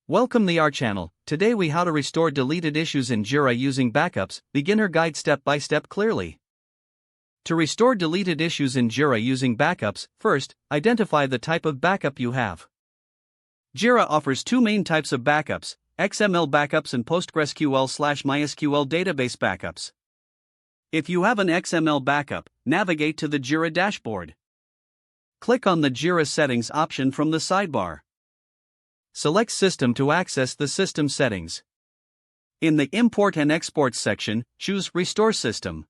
Welcome to our channel. Today we how to restore deleted issues in Jira using backups, beginner guide step by step clearly. To restore deleted issues in Jira using backups, first, identify the type of backup you have. Jira offers two main types of backups, XML backups and PostgreSQL/MySQL database backups. If you have an XML backup, navigate to the Jira dashboard. Click on the Jira settings option from the sidebar. Select System to access the system settings. In the Import and Export section, choose Restore System.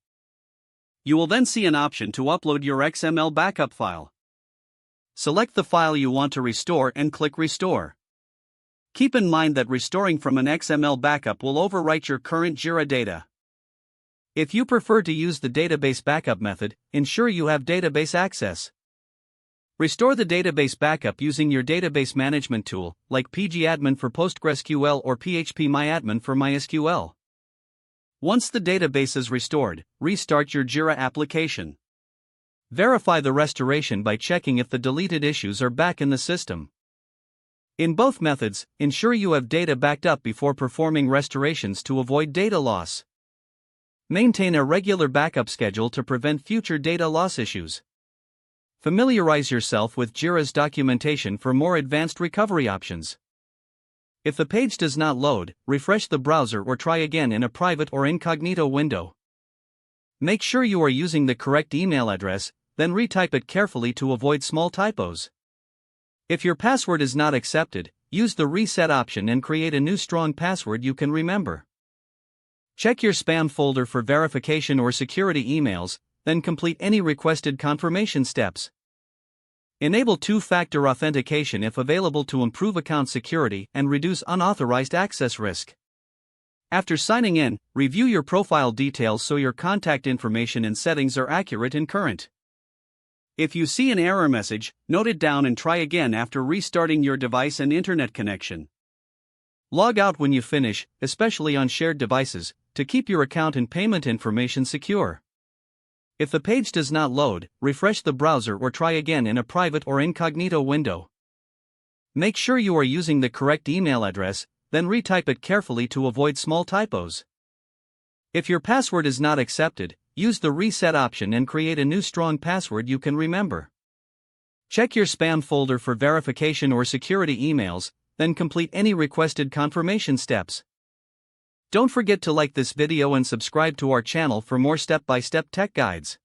You will then see an option to upload your XML backup file. Select the file you want to restore and click Restore. Keep in mind that restoring from an XML backup will overwrite your current Jira data. If you prefer to use the database backup method, ensure you have database access. Restore the database backup using your database management tool, like pgadmin for PostgreSQL or phpMyAdmin for MySQL. Once the database is restored, restart your Jira application. Verify the restoration by checking if the deleted issues are back in the system. In both methods, ensure you have data backed up before performing restorations to avoid data loss. Maintain a regular backup schedule to prevent future data loss issues. Familiarize yourself with Jira's documentation for more advanced recovery options. If the page does not load, refresh the browser or try again in a private or incognito window. Make sure you are using the correct email address, then retype it carefully to avoid small typos. If your password is not accepted, use the reset option and create a new strong password you can remember. Check your spam folder for verification or security emails, then complete any requested confirmation steps. Enable two-factor authentication if available to improve account security and reduce unauthorized access risk. After signing in, review your profile details so your contact information and settings are accurate and current. If you see an error message, note it down and try again after restarting your device and internet connection. Log out when you finish, especially on shared devices, to keep your account and payment information secure. If the page does not load, refresh the browser or try again in a private or incognito window. Make sure you are using the correct email address, then retype it carefully to avoid small typos. If your password is not accepted, use the reset option and create a new strong password you can remember. Check your spam folder for verification or security emails, then complete any requested confirmation steps. Don't forget to like this video and subscribe to our channel for more step-by-step tech guides.